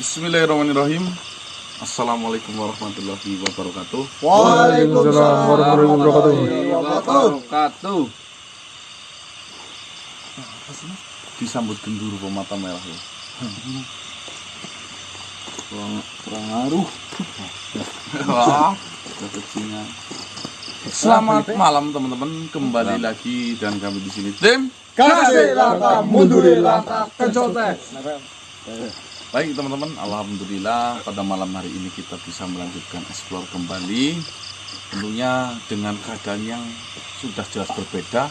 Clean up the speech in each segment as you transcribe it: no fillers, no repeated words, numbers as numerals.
Bismillahirrahmanirrahim. Assalamualaikum warahmatullahi wabarakatuh. Waalaikumsalam warahmatullahi wabarakatuh. Disambut genduru pemata merah ya. Kurang ngaruh. Kecilnya. Selamat malam teman-teman, kembali lagi dan kami di sini tim Kasih langkah munduri langkah kecotes. Baik teman-teman, alhamdulillah pada malam hari ini kita bisa melanjutkan explore kembali. Tentunya dengan keadaan yang sudah jelas berbeda.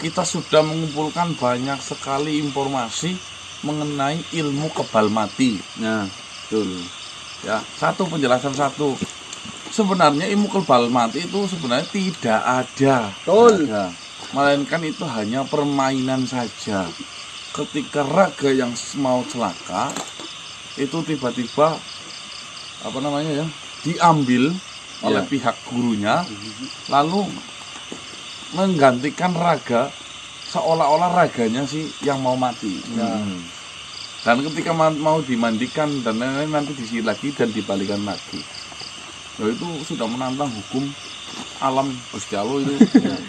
Kita sudah mengumpulkan banyak sekali informasi mengenai ilmu kebal mati. Nah, betul. Ya, satu penjelasan satu. Sebenarnya ilmu kebal mati itu sebenarnya tidak ada. Betul. Tidak ada. Melainkan itu hanya permainan saja. Ketika raga yang mau celaka itu tiba-tiba diambil oleh pihak gurunya, lalu menggantikan raga seolah-olah raganya sih yang mau mati. Dan ketika mau dimandikan dan lain-lain nanti disihir lagi dan dibalikan lagi. Nah, itu sudah menantang hukum alam Gusti Allah itu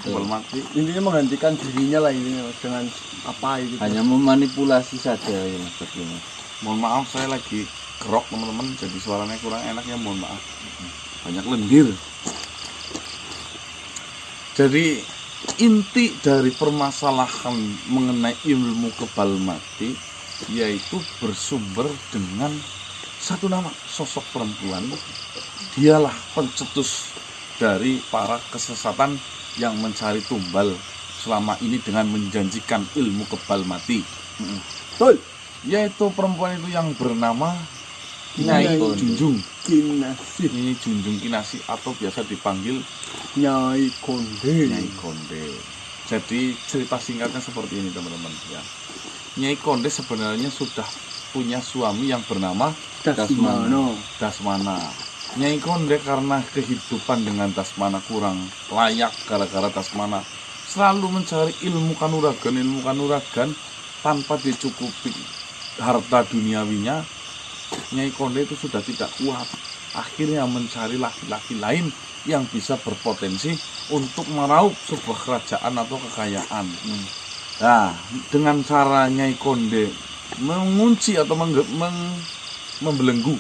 kebal mati. Intinya menggantikan dirinya lah ini dengan apa itu. Hanya memanipulasi saja ya Mas. Mohon maaf saya lagi kerok teman-teman, jadi suaranya kurang enak ya, mohon maaf. Banyak lendir. Jadi inti dari permasalahan mengenai ilmu kebal mati yaitu bersumber dengan satu nama, sosok perempuan. Dialah pencetus dari para kesesatan yang mencari tumbal selama ini dengan menjanjikan ilmu kebal mati. Betul. Yaitu perempuan itu yang bernama Nyai Junjung Kinasih. Nyai Junjung Kinasih atau biasa dipanggil Nyai Konde. Nyai Konde. Jadi cerita singkatnya seperti ini teman-teman ya. Nyai Konde sebenarnya sudah punya suami yang bernama Dasmana. Nyai Konde karena kehidupan dengan Dasmana kurang layak gara-gara Dasmana selalu mencari ilmu kanuragan tanpa dicukupi harta duniawinya. Nyai Konde itu sudah tidak kuat, akhirnya mencari laki-laki lain yang bisa berpotensi untuk meraup sebuah kerajaan atau kekayaan. Nah, dengan cara Nyai Konde mengunci atau membelenggu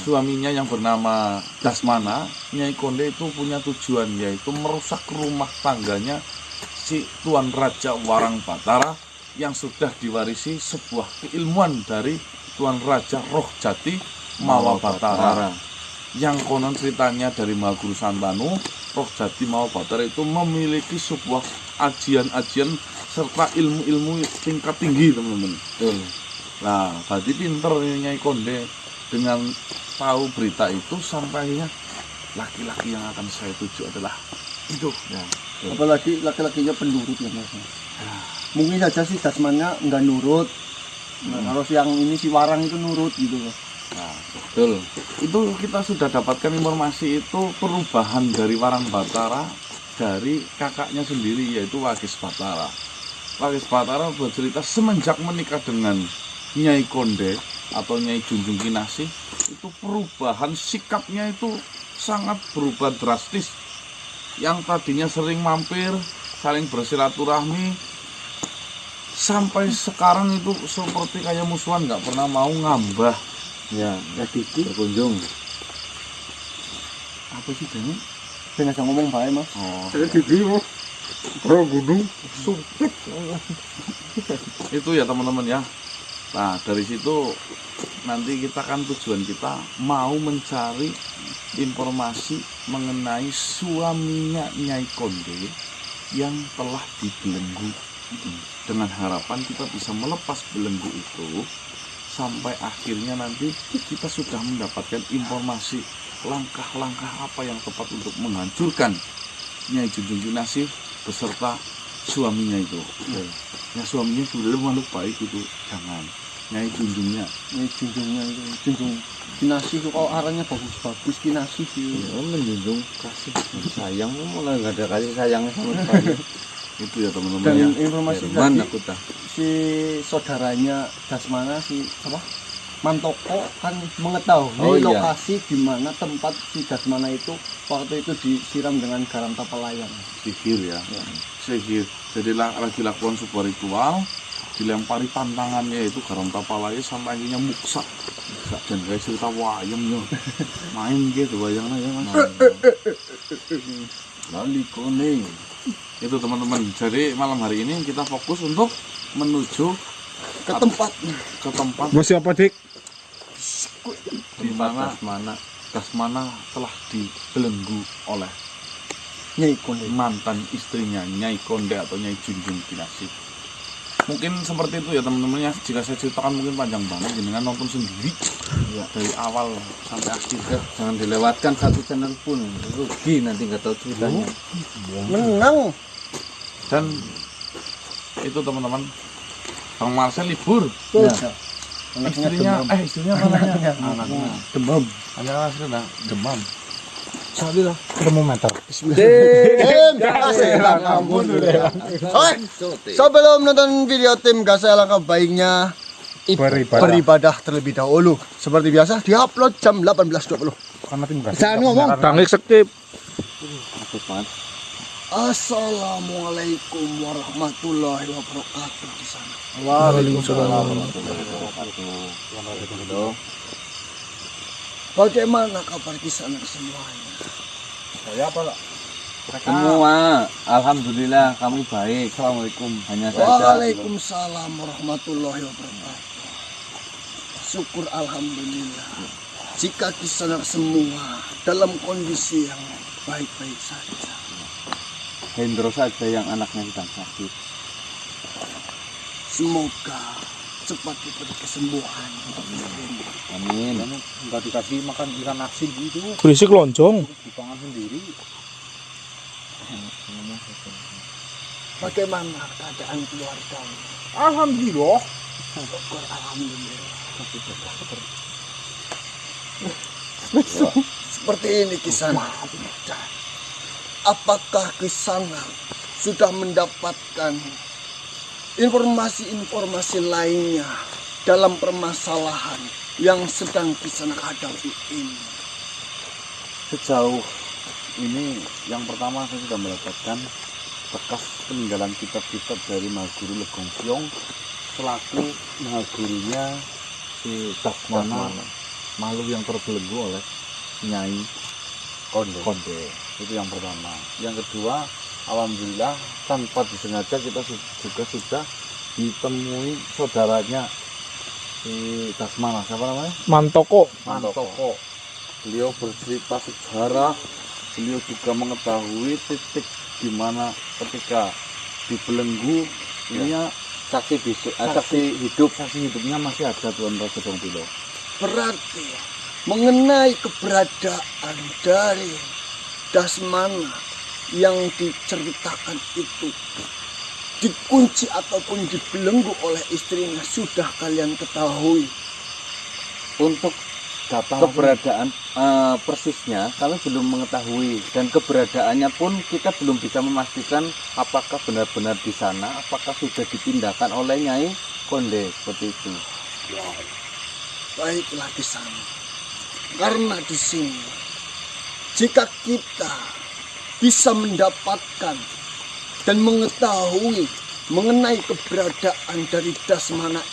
suaminya yang bernama Dasmana, Nyai Konde itu punya tujuan yaitu merusak rumah tangganya si Tuan Raja Warang Batara yang sudah diwarisi sebuah keilmuan dari Tuan Raja Roh Jati Mawabatara. Yang konon ceritanya dari Mahaguru Santanu, Roh Jati Mawabatara itu memiliki sebuah ajian-ajian serta ilmu-ilmu tingkat tinggi teman-teman. Nah, berarti pinter Nyai Konde dengan tahu berita itu sampainya laki-laki yang akan saya tuju adalah itu. Ya, apalagi laki-lakinya penurut ya Mas. Mungkin saja sih Dasmana nggak nurut. Nah, harus yang ini si Warang itu nurut gitu loh. Nah, betul. Itu kita sudah dapatkan informasi itu perubahan dari Warang Batara dari kakaknya sendiri yaitu Wagis Batara. Wagis Batara bercerita semenjak menikah dengan Nyai Konde atau Nyai Junjung Kinasih itu perubahan sikapnya itu sangat berubah drastis. Yang tadinya sering mampir, saling bersilaturahmi, sampai sekarang itu seperti kayak musuhan, nggak pernah mau ngambah. Ya, berkunjung. Apa sih ini? Saya nggak ngomong baik Mas. Oh, Gigi Mas. Bro gunung. sumpit. Itu ya teman-teman ya. Nah, dari situ nanti kita kan tujuan kita mau mencari informasi mengenai suaminya Nyai Konde yang telah dibelenggu, dengan harapan kita bisa melepas belenggu itu sampai akhirnya nanti kita sudah mendapatkan informasi langkah-langkah apa yang tepat untuk menghancurkan Nyai Junjung Kinasih beserta suaminya itu. Ya, suaminya sudah makhluk baik itu, jangan. Nyai Junjungnya itu Junjung Kinasih kok arahnya bagus Kinasih sih. Ya, menjunjung kasih sayang, malah nggak ada kasih sayangnya sama sekali. itu ya teman-teman Dan ya. informasi Mana tadi aku tahu. si saudaranya Dasmana si apa? Mantoko kan mengetahui Oh, iya. lokasi di mana tempat si Dasmana itu waktu itu disiram dengan garam tapalayang. Sihir ya. Sihir. Jadi lagi lakukan sebuah ritual, dilempari tantangannya itu garam tapalaya sampai akhirnya muksa. Dan kayak cerita wayang yo. Main gitu wayangnya ya Mas. Lali kuning. Itu teman-teman. Jadi malam hari ini kita fokus untuk menuju Ke tempat ke tempat Bos siapa dik? di mana mana? Dasmana telah dibelenggu oleh Nyai Konde. mantan istrinya Nyai Konde atau Nyai Junjung Kinasih. Mungkin seperti itu ya teman-teman ya. Jika saya ceritakan mungkin panjang banget, jenengan nonton sendiri ya, dari awal sampai akhir. Jangan dilewatkan satu channel pun, rugi nanti nggak tahu ceritanya. Menang. Dan itu teman-teman, Bang Marcel libur. Ya. Istrinya anaknya anaknya demam. anaknya sudah demam. Sabi lah. Ketemu meter. Sebelum nonton video tim gas alangkah baiknya beribadah terlebih dahulu. Seperti biasa diupload jam 18.20. Karena tim gas. Jangan ngomong. Tangik skip. Aku banget. Assalamualaikum warahmatullahi wabarakatuh di sana. Waalaikumsalam. Halo. Bagaimana kabar di sana semuanya? Saya apa lah? Semua, alhamdulillah kami baik. Assalamualaikum. Hanya saja. Waalaikumsalam warahmatullahi wabarakatuh. Syukur alhamdulillah. Jika di sana semua dalam kondisi yang baik-baik saja. Hendro saja yang anaknya sedang sakit. Semoga cepat diberi kesembuhan. Amin. Enggak dikasih makan ikan asin gitu. Berisik loncong. Dipangan sendiri. Bagaimana keadaan keluarga? Alhamdulillah. Syukur alhamdulillah. Seperti ini kisah. Apakah kisana sudah mendapatkan informasi-informasi lainnya dalam permasalahan yang sedang kisana hadapi ini? Sejauh ini yang pertama saya sudah mendapatkan bekas peninggalan kitab-kitab dari Mahaguru Legong Kyong selaku Mahagurunya si Dasmana Malu yang terbelenggu oleh Nyai Konde. Itu yang pertama. Yang kedua, alhamdulillah tanpa disengaja kita juga sudah ditemui saudaranya si Dasmana, siapa namanya? Mantoko. Mantoko. Beliau bercerita sejarah, beliau juga mengetahui titik di mana ketika dibelenggu ini Saksi bisu, saksi hidup. saksi hidupnya masih ada Tuan Raja Dongpilo. Berarti mengenai keberadaan dari Dasmana yang diceritakan itu dikunci ataupun dibelenggu oleh istrinya sudah kalian ketahui. Untuk Datang keberadaan persisnya kami belum mengetahui, dan keberadaannya pun kita belum bisa memastikan apakah benar-benar di sana, apakah sudah dipindahkan oleh Nyai Konde seperti itu. Baiklah di sana. Karena di sini jika kita bisa mendapatkan dan mengetahui mengenai keberadaan dari Dasmana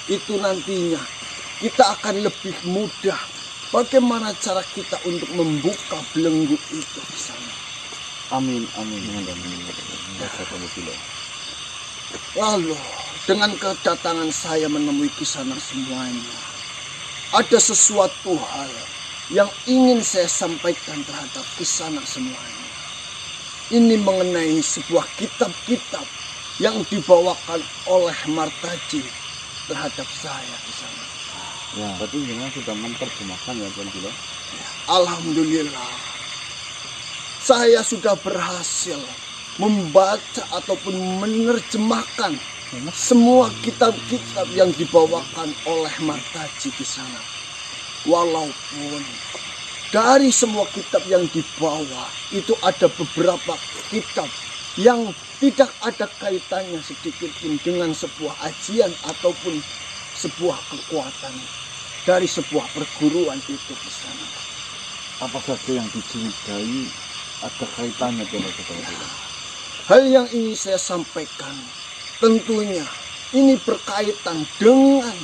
itu nantinya kita akan lebih mudah bagaimana cara kita untuk membuka belenggu itu di sana. Amin. Lalu dengan kedatangan saya menemui Kisana semuanya, ada sesuatu hal yang ingin saya sampaikan terhadap Kisana semuanya. Ini mengenai sebuah kitab-kitab yang dibawakan oleh Martaji terhadap saya Kisana. Ya, berarti jangan sudah menerjemahkan ya Tuan Bilo. Alhamdulillah, saya sudah berhasil membaca ataupun menerjemahkan semua kitab-kitab yang dibawakan oleh Martaji di sana. Walaupun dari semua kitab yang dibawa itu ada beberapa kitab yang tidak ada kaitannya sedikit pun dengan sebuah ajian ataupun sebuah kekuatan dari sebuah perguruan itu di sana. Apa saja yang dicurigai ada kaitannya dengan seperti itu? Hal yang ingin saya sampaikan tentunya ini berkaitan dengan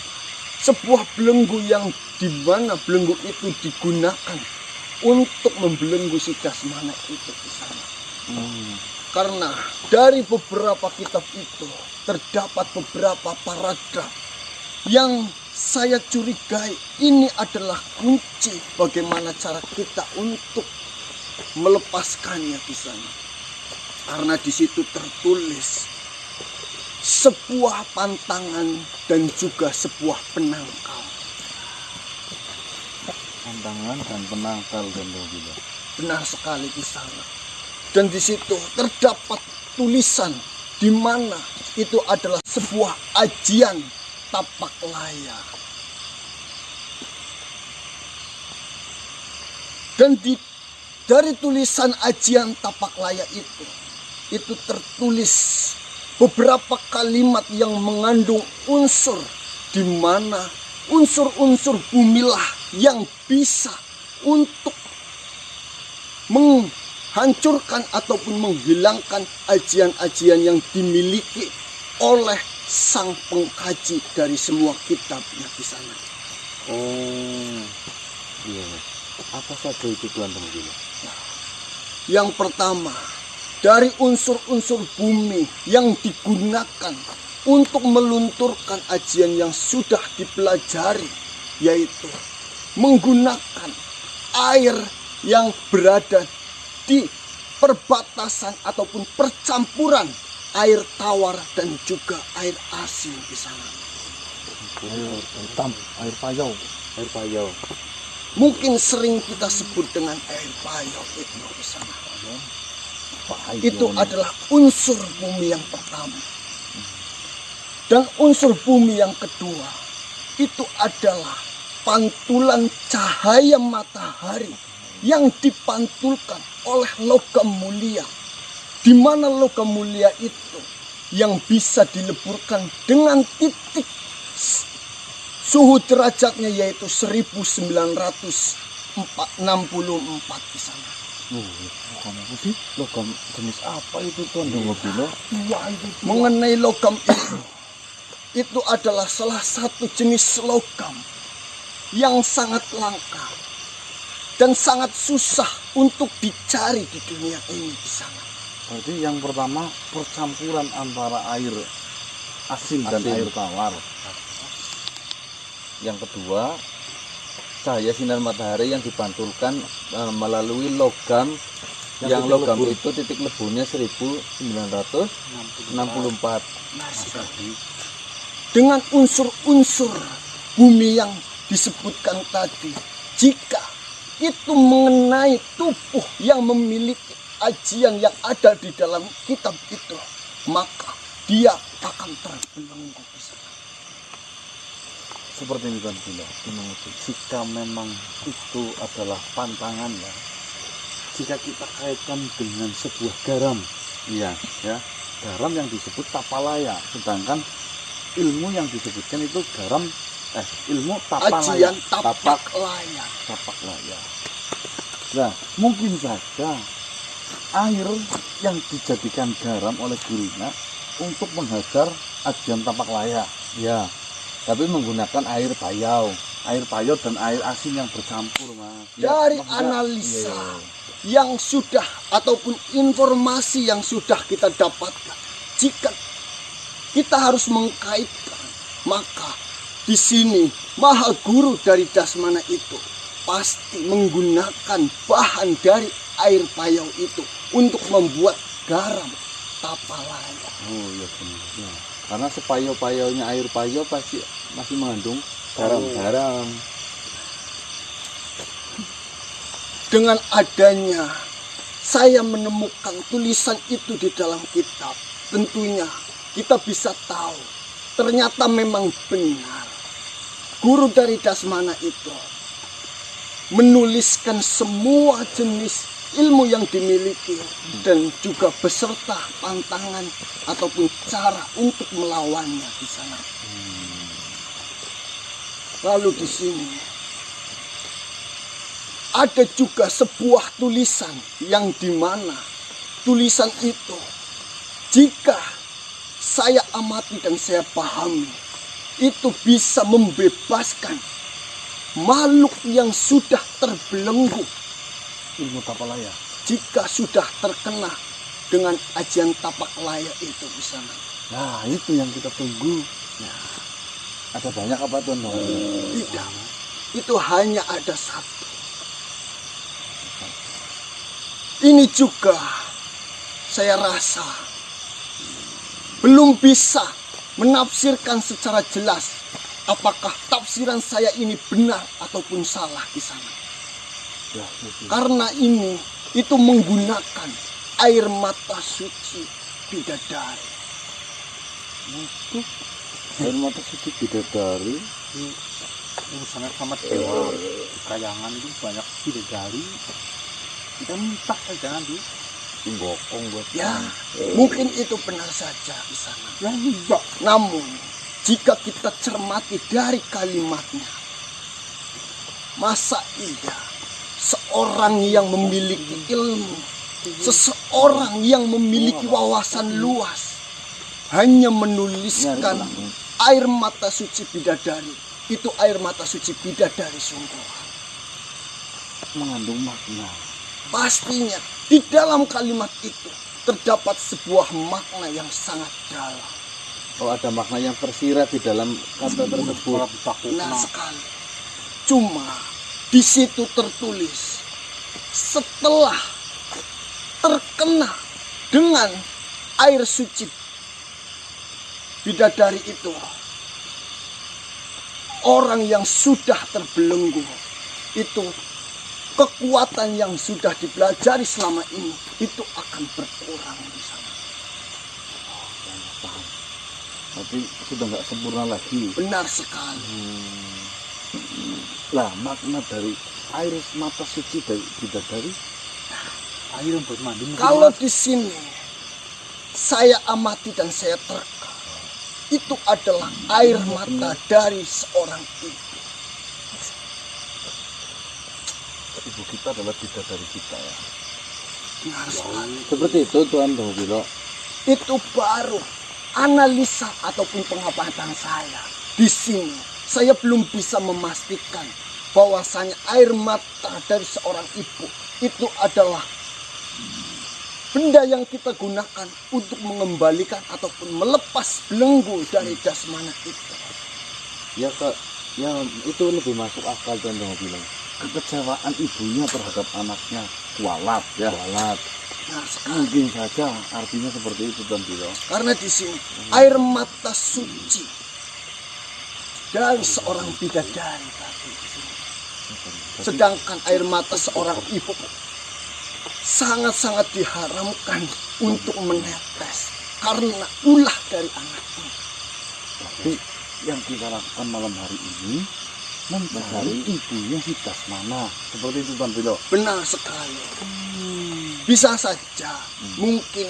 sebuah belenggu yang di mana belenggu itu digunakan untuk membelenggu si Dasmana itu di sana. Karena dari beberapa kitab itu terdapat beberapa paragraf yang saya curigai ini adalah kunci bagaimana cara kita untuk melepaskannya di sana. Karena di situ tertulis sebuah pantangan dan juga sebuah penangkal. Pantangan dan penangkal dan begitu. Benar sekali di sana. Dan di situ terdapat tulisan di mana itu adalah sebuah ajian tapak laya. Dan dari tulisan ajian tapak laya itu tertulis beberapa kalimat yang mengandung unsur di mana unsur-unsur bumilah yang bisa untuk menghancurkan ataupun menghilangkan ajian-ajian yang dimiliki oleh sang pengkaji dari semua kitabnya di sana. Oh, iya. Apa saja itu Tuan Temujilo? Yang pertama, dari unsur-unsur bumi yang digunakan untuk melunturkan ajian yang sudah dipelajari, yaitu menggunakan air yang berada di perbatasan ataupun percampuran air tawar dan juga air asin di sana. Air hitam, air payau. Air payau. Mungkin sering kita sebut dengan air payau itu di sana. Itu adalah unsur bumi yang pertama. Dan unsur bumi yang kedua itu adalah pantulan cahaya matahari yang dipantulkan oleh logam mulia. Di mana logam mulia itu yang bisa dileburkan dengan titik suhu derajatnya yaitu 1964 di sana. Logam apa sih? Logam jenis apa itu Tuan Temujilo? Mengenai logam itu adalah salah satu jenis logam yang sangat langka dan sangat susah untuk dicari di dunia ini di sana. Berarti yang pertama percampuran antara air asin dan air tawar. Yang kedua, cahaya sinar matahari yang dipantulkan melalui logam yang logam itu titik leburnya 1964. Dengan unsur-unsur bumi yang disebutkan tadi, jika itu mengenai tubuh yang memiliki ajian yang ada di dalam kitab itu, maka dia akan terbelenggu di sana. Seperti ini Tuan Temujilo. Jika memang itu adalah pantangannya, jika kita kaitkan dengan sebuah garam, iya, ya, garam yang disebut tapalaya, sedangkan ilmu yang disebutkan itu garam, ilmu tapalaya, Ajian tapak laya. tapak laya. Nah, mungkin saja air yang dijadikan garam oleh gurunya untuk menghajar ajian tapak laya, Ya, tapi menggunakan air payau dan air asin yang bercampur, Mas. Dari maksudnya- analisa yang sudah ataupun informasi yang sudah kita dapatkan, jika kita harus mengkaitkan, maka di sini Maha Guru dari Dasmana itu pasti menggunakan bahan dari air payau itu untuk membuat garam tapalaya. Oh iya benar. Ya. Karena sepayau-payaunya air payau pasti masih mengandung garam-garam. Dengan adanya saya menemukan tulisan itu di dalam kitab, tentunya kita bisa tahu ternyata memang benar guru dari Dasmana itu menuliskan semua jenis ilmu yang dimiliki dan juga beserta pantangan ataupun cara untuk melawannya di sana. Lalu di sini ada juga sebuah tulisan yang dimana tulisan itu jika saya amati dan saya pahami itu bisa membebaskan makhluk yang sudah terbelenggu Ilmu Tapalaya. jika sudah terkena dengan ajian tapak laya itu di sana. Nah, itu yang kita tunggu. Ada banyak apa tuh? Tidak, itu hanya ada satu. Ini juga saya rasa belum bisa menafsirkan secara jelas apakah tafsiran saya ini benar ataupun salah di sana. Karena ini itu menggunakan air mata suci bidadari. Air mata suci bidadari. Urusannya sama dewa kayangan itu banyak bidadari. Kita minta saja nanti. Bokong buat Ya, mungkin itu benar saja di sana. Ya iya. Namun, jika kita cermati dari kalimatnya, masa iya seorang yang memiliki ilmu, seseorang yang memiliki wawasan luas, hanya menuliskan air mata suci bidadari, itu air mata suci bidadari sungguh. mengandung makna. Pastinya di dalam kalimat itu terdapat sebuah makna yang sangat dalam. Oh, ada makna yang tersirat di dalam kata tersebut. Benar sekali. Cuma di situ tertulis setelah terkena dengan air suci bidadari itu, orang yang sudah terbelenggu itu kekuatan yang sudah dipelajari selama ini itu akan berkurang di sana. Tapi sudah nggak sempurna lagi. Benar sekali. Lah, makna dari air mata suci dari bidadari. Air buat mandi. Kalau di sini saya amati dan saya terka, itu adalah air mata dari seorang ibu. Ibu kita adalah bidadari kita ya. Benar sekali. Seperti itu Tuan Bilo. Itu baru analisa ataupun pengamatan saya. Di sini saya belum bisa memastikan bahwasanya air mata dari seorang ibu itu adalah benda yang kita gunakan untuk mengembalikan ataupun melepas belenggu dari jasmana itu. Ya Kak, ya itu lebih masuk akal Tuan Bilo. Kekecewaan ibunya terhadap anaknya kualat ya. Kualat. Nah, sekali. Mungkin saja artinya seperti itu Tuan Bilo. Karena di sini air mata suci dari seorang bidadari tadi. Sedangkan air mata seorang ibu sangat-sangat diharamkan untuk menetes karena ulah dari anaknya. Tapi yang kita lakukan malam hari ini mencari ibunya si Dasmana. Seperti itu Tuan Bilo. Benar sekali. Bisa saja mungkin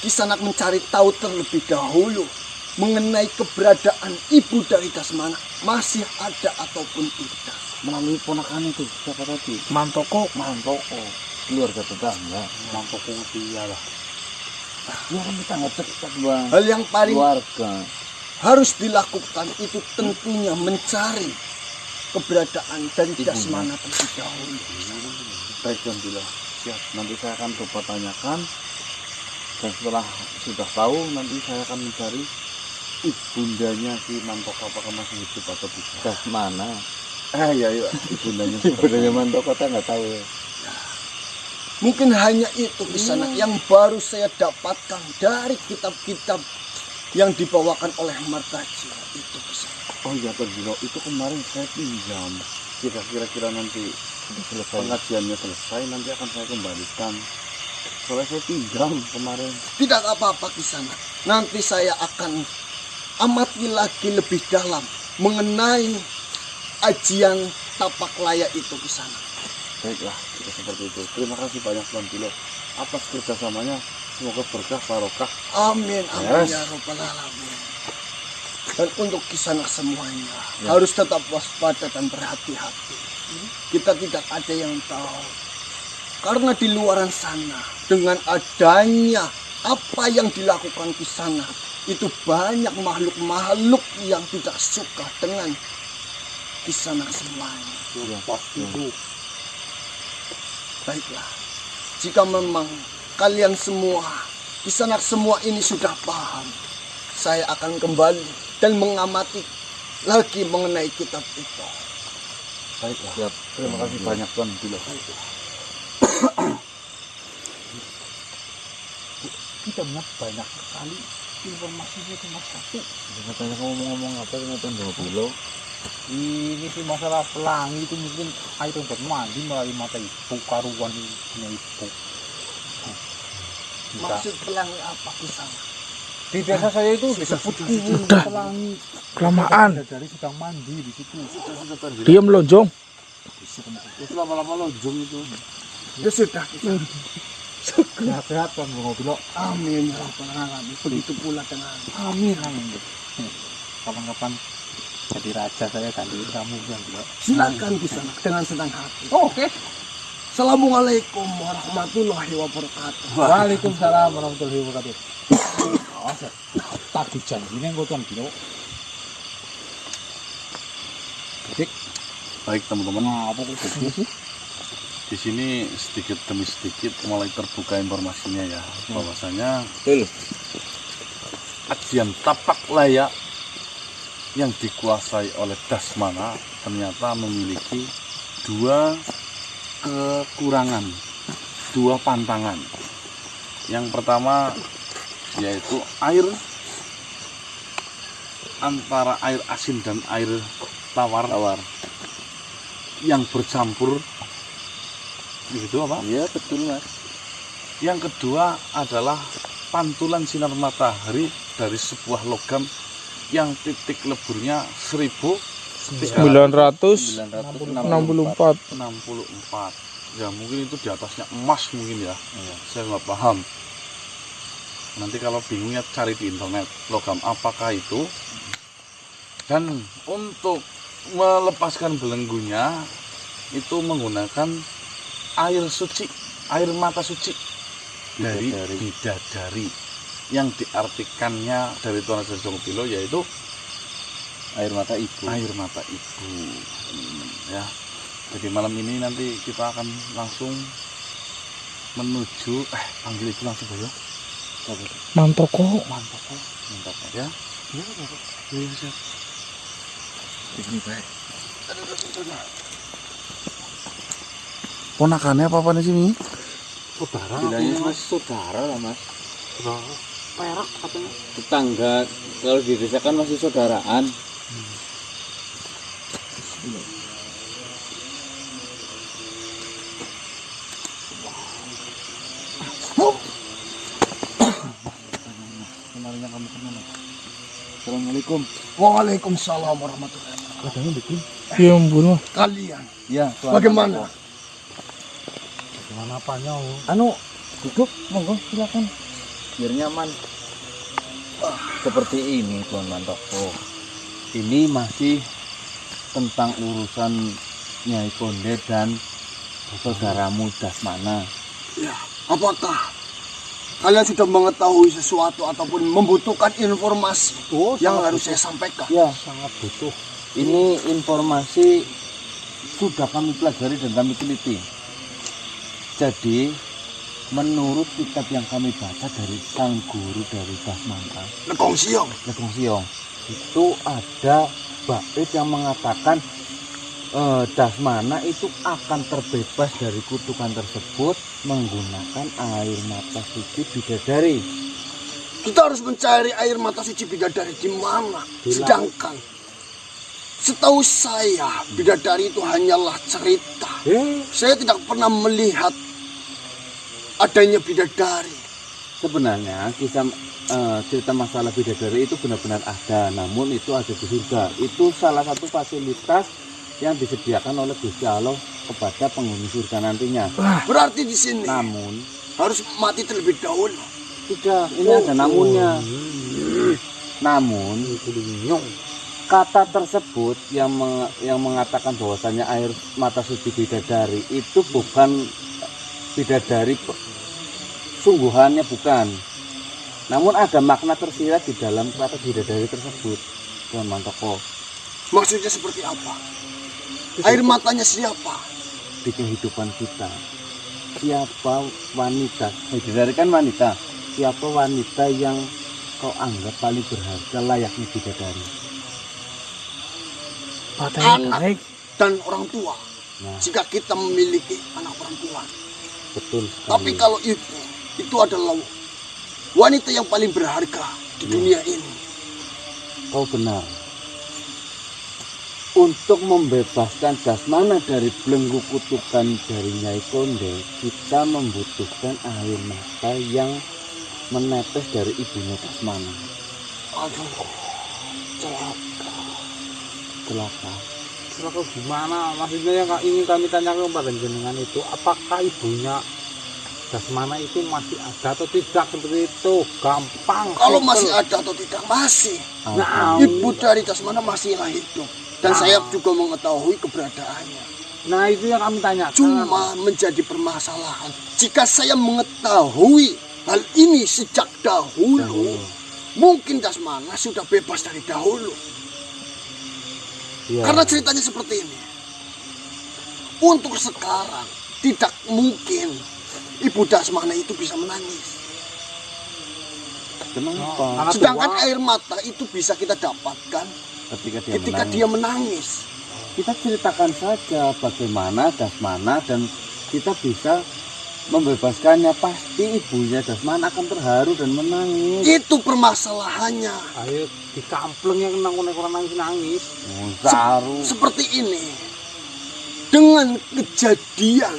Kisanak mencari tahu terlebih dahulu mengenai keberadaan ibu dari Dasmana masih ada ataupun tidak. Melalui ponakan itu siapa tadi? Mantoko. Mantoko, keluarga tetangga. Mantoko dia lah. Ya kan kita nggak dekat Bang. Hal yang paling Keluarga. harus dilakukan itu tentunya mencari keberadaan dari Ibunya. Dasmana terlebih dahulu. Baik Tuan Bilo. Siap. Nanti saya akan coba tanyakan. Dan setelah sudah tahu nanti saya akan mencari ibundanya si Mantoko apakah masih hidup atau tidak. Dasmana. Ya ibundanya. Ibundanya Mantoko saya nggak tahu ya. Mungkin hanya itu di sana yang baru saya dapatkan dari kitab-kitab yang dibawakan oleh Martaji itu di sana. Oh iya Tuan Bilo, itu kemarin saya pinjam. Kira-kira nanti pengajiannya selesai nanti akan saya kembalikan. Soalnya saya pinjam kemarin. Tidak apa-apa di sana. Nanti saya akan amati lagi lebih dalam mengenai ajian tapak laya itu di sana. Baiklah. seperti itu. Terima kasih banyak Tuan Bilo atas kerjasamanya. Semoga berkah barokah. Amin, amin Yes. ya Rabbal Alamin. Dan untuk Kisanak semuanya harus tetap waspada dan berhati-hati. Kita tidak ada yang tahu. Karena di luaran sana dengan adanya apa yang dilakukan Kisanak, itu banyak makhluk-makhluk yang tidak suka dengan Kisanak semuanya. Pasti itu. Baiklah, jika memang kalian semua, Kisanak semua ini sudah paham, saya akan kembali dan mengamati lagi mengenai kitab itu. Baiklah. Siap. Terima kasih banyak Tuan Bilo. Kita punya banyak sekali informasinya cuma satu. Katanya kamu ngomong apa dengan Tuan Bilo? Ini sih masalah pelangi itu mungkin air untuk mandi melalui mata ibu, karuan punya ibu. Bisa. Maksud pelangi apa Kisanak? Di desa saya itu disebut Sudah. pelangi. Kelamaan. Dari sedang mandi di situ. Diam lonjong. Itu lama-lama lonjong itu. Ya sudah, Kisanak. Sehat-sehat kan Bang Bilo. Amin ya Rabbal Alamin. Begitu pula dengan Amin amin. Kapan-kapan jadi raja saya gantiin kamu Bang Bilo. silakan Kisanak dengan senang hati. Oke. Assalamualaikum warahmatullahi wabarakatuh. Waalaikumsalam warahmatullahi wabarakatuh. Tak dijanjiin kok Tuan Bilo. Baik teman-teman. Nah, apa kok gitu sih? Di sini sedikit demi sedikit mulai terbuka informasinya ya, bahwasanya Betul. ajian tapak layak yang dikuasai oleh Dasmana ternyata memiliki dua kekurangan, dua pantangan. Yang pertama yaitu air, antara air asin dan air tawar yang bercampur. Begitu apa? Iya betul Mas. Yang kedua adalah pantulan sinar matahari dari sebuah logam yang titik leburnya 964. 1964. Ya mungkin itu di atasnya emas mungkin ya. Saya nggak paham. Nanti kalau bingungnya cari di internet logam apakah itu. Dan untuk melepaskan belenggunya itu menggunakan air suci, air mata suci dari bidadari yang diartikannya dari Tuan Raja Jongopilo yaitu Air mata ibu. air mata ibu. Ya, jadi malam ini nanti kita akan langsung menuju panggil itu langsung ya. Mantoko. Mantap ya. Iya, siap. Ini baik. Ponakannya apa nih sini? Saudara. Bilangnya Mas saudara lah Mas. Perak katanya. Tetangga. Kalau di desa kan masih saudaraan. Kenalnya kamu kemana? Assalamualaikum. Waalaikumsalam warahmatullahi wabarakatuh. Katanya bikin. Iya membunuh. Kalian Ya. bagaimana? Gimana apanya? Anu duduk monggo silakan. Biar nyaman. Seperti ini Tuan Mantoko. Ini masih tentang urusan Nyai Konde dan saudaramu Dasmana. Ya, apakah kalian sudah mengetahui sesuatu ataupun membutuhkan informasi yang harus saya sampaikan? Ya, Sangat butuh. ini informasi sudah kami pelajari dan kami teliti. Jadi, menurut kitab yang kami baca dari sang guru dari Dasmana, Lekong Siong. Legong Siong, itu ada bait yang mengatakan Dasmana itu akan terbebas dari kutukan tersebut menggunakan air mata suci bidadari. Kita harus mencari air mata suci bidadari di mana? Sedangkan setahu saya bidadari itu hanyalah cerita. Saya tidak pernah melihat adanya bidadari. Sebenarnya kisah cerita masalah bidadari itu benar-benar ada, namun itu ada di surga. Itu salah satu fasilitas yang disediakan oleh Gusti Allah kepada penghuni surga nantinya. Berarti di sini Namun harus mati terlebih dahulu. tidak, ini ada namunnya. Namun kata tersebut yang mengatakan bahwasanya air mata suci bidadari itu bukan bidadari sungguhannya, bukan. Namun ada makna tersirat di dalam kata bidadari tersebut, Tuan Mantoko. Maksudnya seperti apa? Air matanya siapa? Di kehidupan kita, siapa wanita, bidadari kan wanita, siapa wanita yang kau anggap paling berharga layaknya bidadari? Matanya Anak baik. dan orang tua. Nah, Jika kita memiliki anak perempuan. betul sekali. Tapi kalau itu adalah wanita yang paling berharga di dunia ini. Kau benar. Untuk membebaskan Dasmana dari belenggu kutukan dari Nyai Konde, kita membutuhkan air mata yang menetes dari ibunya Dasmana. Aduh, celaka. Celaka. Celaka gimana? Maksudnya yang ingin kami tanyakan kepada jenengan itu, apakah ibunya Dasmana itu masih ada atau tidak, seperti itu? Gampang. Kalau simple. masih ada atau tidak, masih. Nah, Ibu dari Dasmana masihlah hidup. Dan saya juga mengetahui keberadaannya. Nah, itu yang kami tanyakan. Cuma menjadi permasalahan, jika saya mengetahui hal ini sejak dahulu, mungkin Dasmana sudah bebas dari dahulu. Ya. Karena ceritanya seperti ini. Untuk sekarang tidak mungkin Ibu Dasmana itu bisa menangis. Kenapa? Karena Sedangkan tua. air mata itu bisa kita dapatkan ketika dia menangis. Kita ceritakan saja bagaimana Dasmana dan kita bisa membebaskannya. Pasti ibunya Dasmana akan terharu dan menangis. Itu permasalahannya. Ayo dikampleng yang orang nangis. Saru. Seperti ini. Dengan kejadian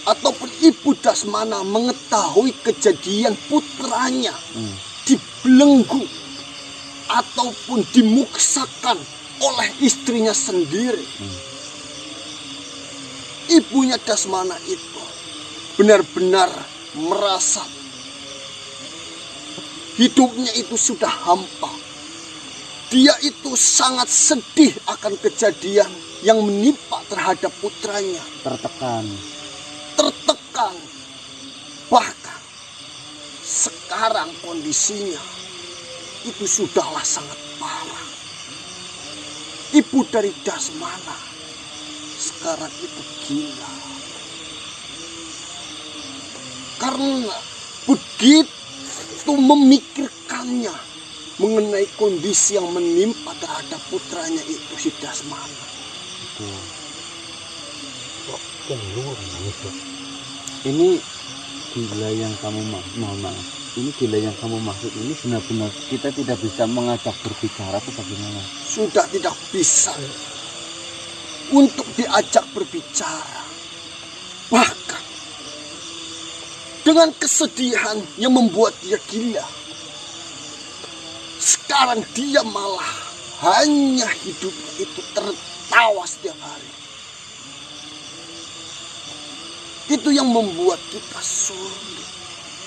ataupun Ibu Dasmana mengetahui kejadian putranya dibelenggu ataupun dimuksakan oleh istrinya sendiri. Ibunya Dasmana itu benar-benar merasa hidupnya itu sudah hampa. Dia itu sangat sedih akan kejadian yang menimpa terhadap putranya. Tertekan. Bahkan sekarang kondisinya itu sudahlah sangat parah. Ibu dari Dasmana sekarang itu gila. Karena begitu memikirkannya mengenai kondisi yang menimpa terhadap putranya itu, si Dasmana. Ini gila yang kamu maaf. Ini gila yang kamu maksud ini benar-benar kita tidak bisa mengajak berbicara atau bagaimana? Sudah tidak bisa untuk diajak berbicara. Bahkan dengan kesedihan yang membuat dia gila, sekarang dia malah hanya hidupnya itu tertawa setiap hari. Itu yang membuat kita sulit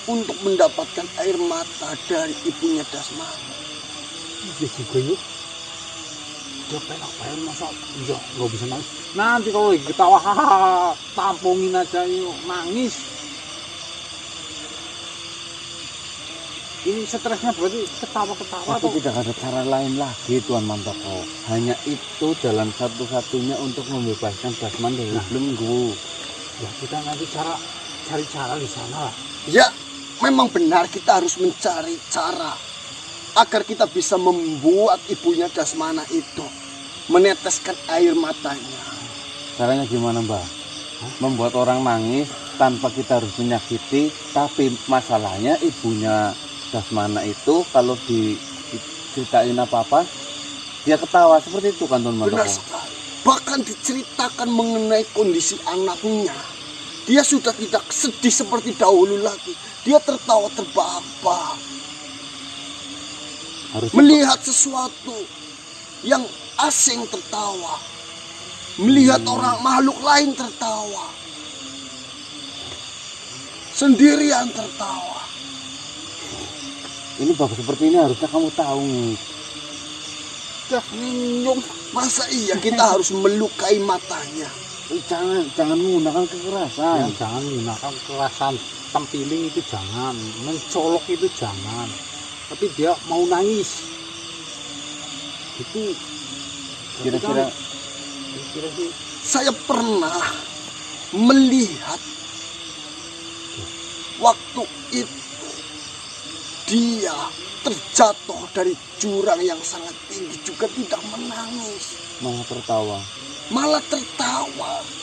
untuk mendapatkan air mata dari ibunya Dasmana. Dia juga yuk. Dia pengen masa ya nggak bisa nangis. Nanti kalau lagi ketawa hahaha, tampungin aja yuk, nangis. Ini stresnya berarti ketawa-ketawa Tapi atau tidak ada cara lain lagi Tuan Mantoko. Hanya itu jalan satu-satunya untuk membebaskan Dasmana dari belenggu. ya kita nanti cari cara di sana lah. Ya, memang benar kita harus mencari cara agar kita bisa membuat ibunya Dasmana itu meneteskan air matanya. Caranya gimana Mbak? Membuat orang nangis tanpa kita harus menyakiti. Tapi masalahnya ibunya Dasmana itu kalau diceritain apa-apa dia ketawa, seperti itu kan Tuan Benar Mantoko? sekali. Bahkan diceritakan mengenai kondisi anaknya. Dia sudah tidak sedih seperti dahulu lagi. Dia tertawa terbahak-bahak. Harusnya Melihat sesuatu yang asing tertawa. melihat orang makhluk lain tertawa, sendirian tertawa. Ini bab seperti ini harusnya kamu tahu. Dah nyung, masa iya kita harus melukai matanya? Jangan menggunakan kekerasan. Jangan menggunakan kekerasan. Tempiling itu jangan, mencolok itu jangan. Tapi dia mau nangis. Itu Kira-kira sih Saya pernah melihat waktu itu dia terjatuh dari jurang yang sangat tinggi juga tidak menangis, malah tertawa. malah tertawa.